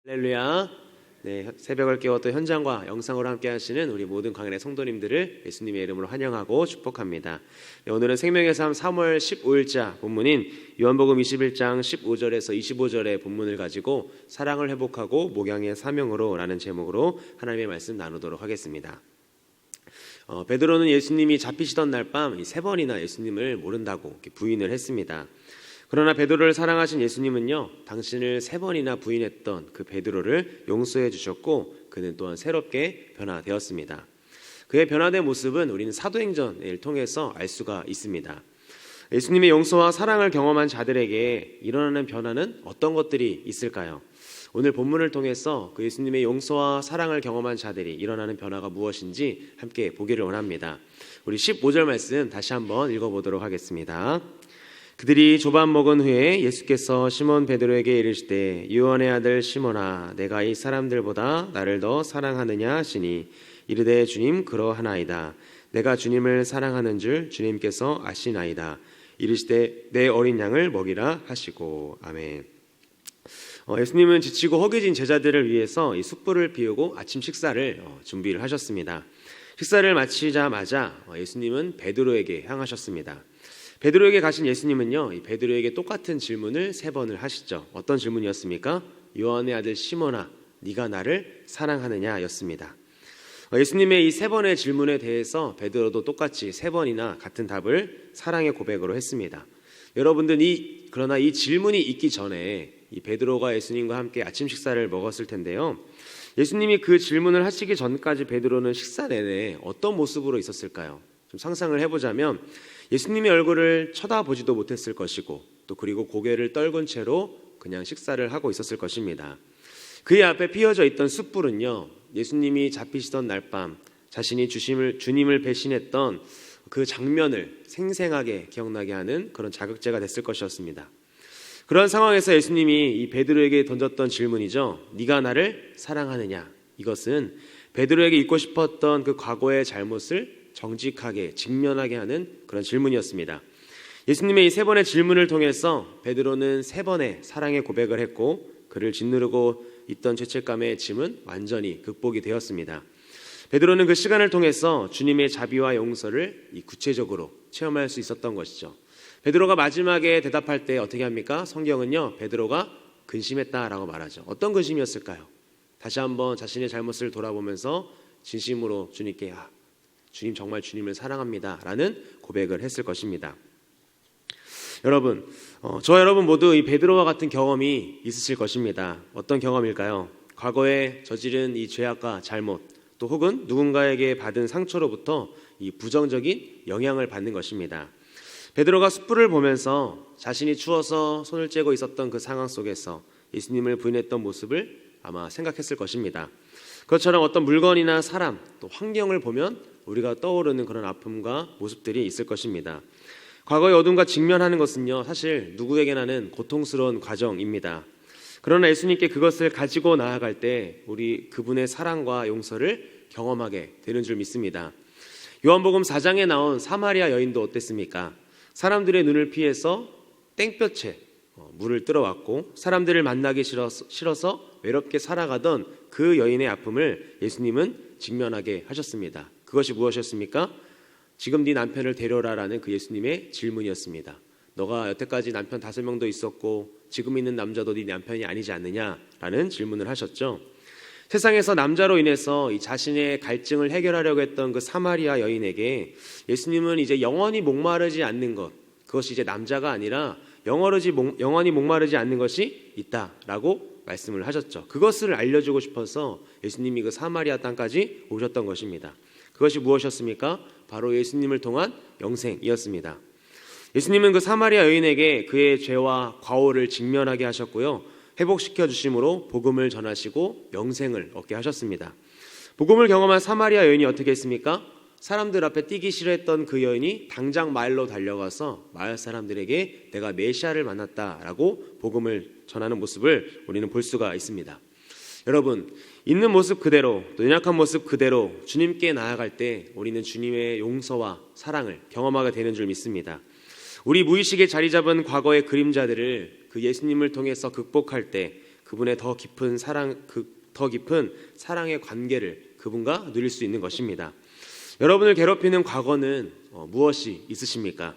할렐루야. 네, 새벽을 깨웠던 현장과 영상으로 함께 하시는 우리 모든 광야의 성도님들을 예수님의 이름으로 환영하고 축복합니다. 네, 오늘은 생명의 삶 3월 15일자 본문인 요한복음 21장 15절에서 25절의 본문을 가지고 사랑을 회복하고 목양의 사명으로 라는 제목으로 하나님의 말씀 나누도록 하겠습니다. 베드로는 예수님이 잡히시던 날 밤 3번이나 예수님을 모른다고 부인을 했습니다. 그러나 베드로를 사랑하신 예수님은요, 당신을 3번이나 부인했던 그 베드로를 용서해 주셨고 그는 또한 새롭게 변화되었습니다. 그의 변화된 모습은 우리는 사도행전을 통해서 알 수가 있습니다. 예수님의 용서와 사랑을 경험한 자들에게 일어나는 변화는 어떤 것들이 있을까요? 오늘 본문을 통해서 그 예수님의 용서와 사랑을 경험한 자들이 일어나는 변화가 무엇인지 함께 보기를 원합니다. 우리 15절 말씀 다시 한번 읽어보도록 하겠습니다. 그들이 조반 먹은 후에 예수께서 시몬 베드로에게 이르시되 요한의 아들 시몬아, 내가 이 사람들보다 나를 더 사랑하느냐 하시니 이르되 주님 그러하나이다. 내가 주님을 사랑하는 줄 주님께서 아시나이다. 이르시되 내 어린 양을 먹이라 하시고. 아멘. 예수님은 지치고 허기진 제자들을 위해서 이 숯불을 피우고 아침 식사를 준비를 하셨습니다. 식사를 마치자마자 예수님은 베드로에게 향하셨습니다. 베드로에게 가신 예수님은요, 이 베드로에게 똑같은 질문을 3번을 하시죠. 어떤 질문이었습니까? 요한의 아들 시몬아, 네가 나를 사랑하느냐 였습니다. 예수님의 이 3번의 질문에 대해서 베드로도 똑같이 3번이나 같은 답을 사랑의 고백으로 했습니다. 여러분들 그러나 이 질문이 있기 전에 이 베드로가 예수님과 함께 아침 식사를 먹었을 텐데요, 예수님이 그 질문을 하시기 전까지 베드로는 식사 내내 어떤 모습으로 있었을까요? 좀 상상을 해보자면 예수님의 얼굴을 쳐다보지도 못했을 것이고 또 그리고 고개를 떨군 채로 그냥 식사를 하고 있었을 것입니다. 그의 앞에 피어져 있던 숯불은요, 예수님이 잡히시던 날 밤 자신이 주님을 배신했던 그 장면을 생생하게 기억나게 하는 그런 자극제가 됐을 것이었습니다. 그런 상황에서 예수님이 이 베드로에게 던졌던 질문이죠. 네가 나를 사랑하느냐? 이것은 베드로에게 잊고 싶었던 그 과거의 잘못을 정직하게 직면하게 하는 그런 질문이었습니다. 예수님의 이 3번의 질문을 통해서 베드로는 3번의 사랑의 고백을 했고 그를 짓누르고 있던 죄책감의 짐은 완전히 극복이 되었습니다. 베드로는 그 시간을 통해서 주님의 자비와 용서를 구체적으로 체험할 수 있었던 것이죠. 베드로가 마지막에 대답할 때 어떻게 합니까? 성경은요, 베드로가 근심했다라고 말하죠. 어떤 근심이었을까요? 다시 한번 자신의 잘못을 돌아보면서 진심으로 주님께 주님 정말 주님을 사랑합니다 라는 고백을 했을 것입니다. 여러분, 여러분 모두 이 베드로와 같은 경험이 있으실 것입니다. 어떤 경험일까요? 과거에 저지른 이 죄악과 잘못, 또 혹은 누군가에게 받은 상처로부터 이 부정적인 영향을 받는 것입니다. 베드로가 숯불을 보면서 자신이 추워서 손을 째고 있었던 그 상황 속에서 예수님을 부인했던 모습을 아마 생각했을 것입니다. 그것처럼 어떤 물건이나 사람, 또 환경을 보면 우리가 떠오르는 그런 아픔과 모습들이 있을 것입니다. 과거의 어둠과 직면하는 것은요, 사실 누구에게나는 고통스러운 과정입니다. 그러나 예수님께 그것을 가지고 나아갈 때 우리 그분의 사랑과 용서를 경험하게 되는 줄 믿습니다. 요한복음 4장에 나온 사마리아 여인도 어땠습니까? 사람들의 눈을 피해서 땡볕에 물을 들어왔고 사람들을 만나기 싫어서 외롭게 살아가던 그 여인의 아픔을 예수님은 직면하게 하셨습니다. 그것이 무엇이었습니까? 지금 네 남편을 데려라라는 그 예수님의 질문이었습니다. 너가 여태까지 남편 5명도 있었고 지금 있는 남자도 네 남편이 아니지 않느냐라는 질문을 하셨죠. 세상에서 남자로 인해서 이 자신의 갈증을 해결하려고 했던 그 사마리아 여인에게 예수님은 이제 영원히 목마르지 않는 것, 그것이 이제 남자가 아니라 영원히 목마르지 않는 것이 있다라고 말씀을 하셨죠. 그것을 알려주고 싶어서 예수님이 그 사마리아 땅까지 오셨던 것입니다. 그것이 무엇이었습니까? 바로 예수님을 통한 영생이었습니다. 예수님은 그 사마리아 여인에게 그의 죄와 과오를 직면하게 하셨고요, 회복시켜 주심으로 복음을 전하시고 영생을 얻게 하셨습니다. 복음을 경험한 사마리아 여인이 어떻게 했습니까? 사람들 앞에 뛰기 싫어했던 그 여인이 당장 마을로 달려가서 마을 사람들에게 내가 메시아를 만났다라고 복음을 전하는 모습을 우리는 볼 수가 있습니다. 여러분, 있는 모습 그대로, 또 연약한 모습 그대로 주님께 나아갈 때 우리는 주님의 용서와 사랑을 경험하게 되는 줄 믿습니다. 우리 무의식에 자리 잡은 과거의 그림자들을 그 예수님을 통해서 극복할 때 그분의 더 깊은 사랑의 관계를 그분과 누릴 수 있는 것입니다. 여러분을 괴롭히는 과거는 무엇이 있으십니까?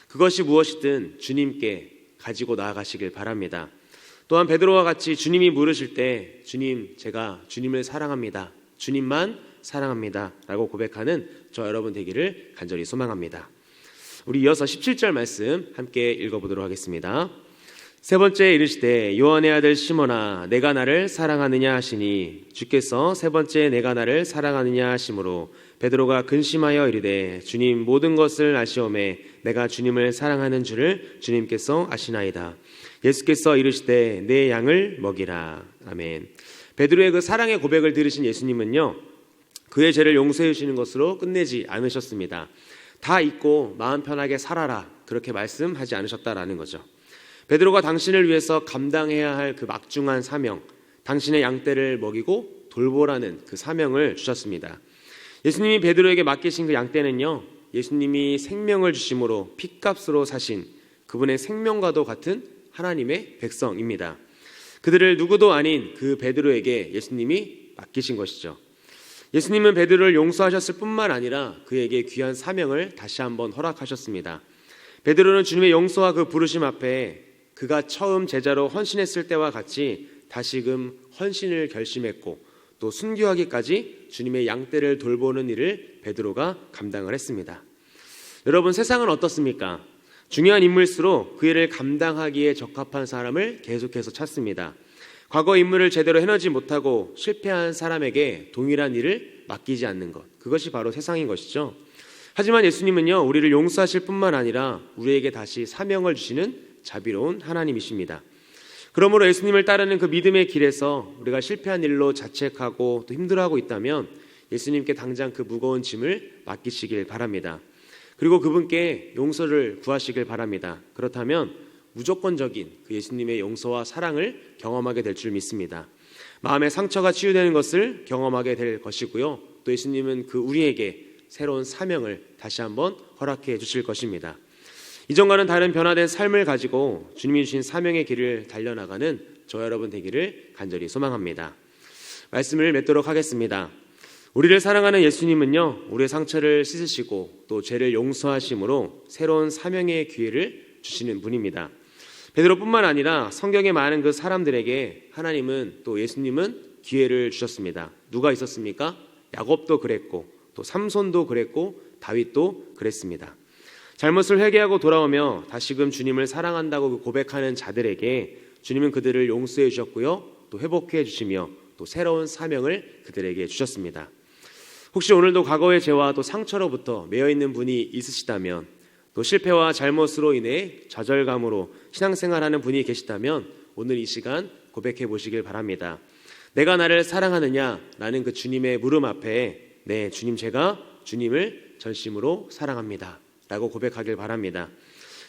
그것이 무엇이든 주님께 가지고 나아가시길 바랍니다. 또한 베드로와 같이 주님이 물으실 때 주님, 제가 주님을 사랑합니다. 주님만 사랑합니다. 라고 고백하는 저 여러분 되기를 간절히 소망합니다. 우리 이어서 17절 말씀 함께 읽어보도록 하겠습니다. 세 번째 이르시되 요한의 아들 시몬아 내가 나를 사랑하느냐 하시니 주께서 세 번째 내가 나를 사랑하느냐 하심으로 베드로가 근심하여 이르되 주님 모든 것을 아시오매 내가 주님을 사랑하는 줄을 주님께서 아시나이다. 예수께서 이르시되 내 양을 먹이라. 아멘. 베드로의 그 사랑의 고백을 들으신 예수님은요, 그의 죄를 용서해 주시는 것으로 끝내지 않으셨습니다. 다 잊고 마음 편하게 살아라 그렇게 말씀하지 않으셨다라는 거죠. 베드로가 당신을 위해서 감당해야 할 그 막중한 사명, 당신의 양떼를 먹이고 돌보라는 그 사명을 주셨습니다. 예수님이 베드로에게 맡기신 그 양떼는요, 예수님이 생명을 주심으로 핏값으로 사신 그분의 생명과도 같은 하나님의 백성입니다. 그들을 누구도 아닌 그 베드로에게 예수님이 맡기신 것이죠. 예수님은 베드로를 용서하셨을 뿐만 아니라 그에게 귀한 사명을 다시 한번 허락하셨습니다. 베드로는 주님의 용서와 그 부르심 앞에 그가 처음 제자로 헌신했을 때와 같이 다시금 헌신을 결심했고 또 순교하기까지 주님의 양떼를 돌보는 일을 베드로가 감당을 했습니다. 여러분, 세상은 어떻습니까? 중요한 인물일수록 그 일을 감당하기에 적합한 사람을 계속해서 찾습니다. 과거 임무를 제대로 해내지 못하고 실패한 사람에게 동일한 일을 맡기지 않는 것, 그것이 바로 세상인 것이죠. 하지만 예수님은요, 우리를 용서하실 뿐만 아니라 우리에게 다시 사명을 주시는 자비로운 하나님이십니다. 그러므로 예수님을 따르는 그 믿음의 길에서 우리가 실패한 일로 자책하고 또 힘들어하고 있다면 예수님께 당장 그 무거운 짐을 맡기시길 바랍니다. 그리고 그분께 용서를 구하시길 바랍니다. 그렇다면 무조건적인 그 예수님의 용서와 사랑을 경험하게 될 줄 믿습니다. 마음의 상처가 치유되는 것을 경험하게 될 것이고요, 또 예수님은 그 우리에게 새로운 사명을 다시 한번 허락해 주실 것입니다. 이전과는 다른 변화된 삶을 가지고 주님이 주신 사명의 길을 달려나가는 저 여러분 되기를 간절히 소망합니다. 말씀을 맺도록 하겠습니다. 우리를 사랑하는 예수님은요, 우리의 상처를 씻으시고 또 죄를 용서하심으로 새로운 사명의 기회를 주시는 분입니다. 베드로뿐만 아니라 성경에 많은 그 사람들에게 하나님은 또 예수님은 기회를 주셨습니다. 누가 있었습니까? 야곱도 그랬고 또 삼손도 그랬고 다윗도 그랬습니다. 잘못을 회개하고 돌아오며 다시금 주님을 사랑한다고 고백하는 자들에게 주님은 그들을 용서해 주셨고요, 또 회복해 주시며 또 새로운 사명을 그들에게 주셨습니다. 혹시 오늘도 과거의 죄와 또 상처로부터 매여있는 분이 있으시다면, 또 실패와 잘못으로 인해 좌절감으로 신앙생활하는 분이 계시다면 오늘 이 시간 고백해 보시길 바랍니다. 내가 나를 사랑하느냐? 라는 그 주님의 물음 앞에 네, 주님, 제가 주님을 전심으로 사랑합니다 라고 고백하길 바랍니다.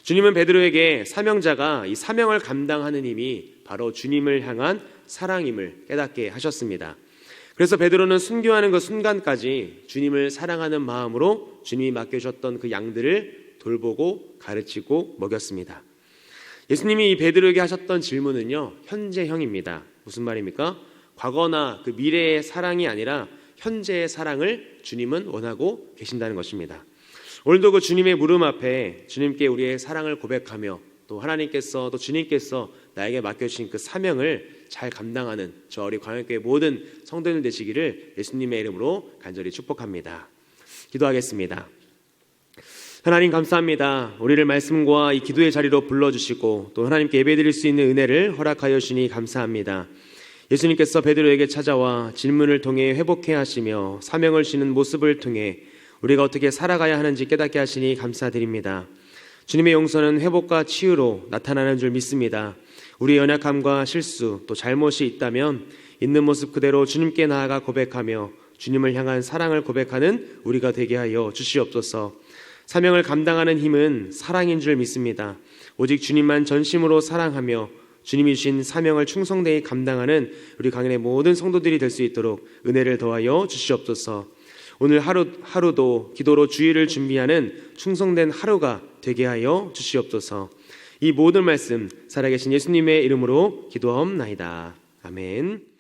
주님은 베드로에게 사명자가 이 사명을 감당하는 힘이 바로 주님을 향한 사랑임을 깨닫게 하셨습니다. 그래서 베드로는 순교하는 그 순간까지 주님을 사랑하는 마음으로 주님이 맡겨주셨던 그 양들을 돌보고 가르치고 먹였습니다. 예수님이 이 베드로에게 하셨던 질문은요, 현재형입니다. 무슨 말입니까? 과거나 그 미래의 사랑이 아니라 현재의 사랑을 주님은 원하고 계신다는 것입니다. 오늘도 그 주님의 물음 앞에 주님께 우리의 사랑을 고백하며 또 하나님께서 또 주님께서 나에게 맡겨주신 그 사명을 잘 감당하는 저 우리 광역교회 모든 성도들 되시기를 예수님의 이름으로 간절히 축복합니다. 기도하겠습니다. 하나님 감사합니다. 우리를 말씀과 이 기도의 자리로 불러주시고 또 하나님께 예배드릴 수 있는 은혜를 허락하여 주시니 감사합니다. 예수님께서 베드로에게 찾아와 질문을 통해 회복해 하시며 사명을 주시는 모습을 통해 우리가 어떻게 살아가야 하는지 깨닫게 하시니 감사드립니다. 주님의 용서는 회복과 치유로 나타나는 줄 믿습니다. 우리의 연약함과 실수 또 잘못이 있다면 있는 모습 그대로 주님께 나아가 고백하며 주님을 향한 사랑을 고백하는 우리가 되게 하여 주시옵소서. 사명을 감당하는 힘은 사랑인 줄 믿습니다. 오직 주님만 전심으로 사랑하며 주님이 주신 사명을 충성되이 감당하는 우리 강연의 모든 성도들이 될 수 있도록 은혜를 더하여 주시옵소서. 오늘 하루도 기도로 주일을 준비하는 충성된 하루가 되게 하여 주시옵소서. 이 모든 말씀 살아계신 예수님의 이름으로 기도하옵나이다. 아멘.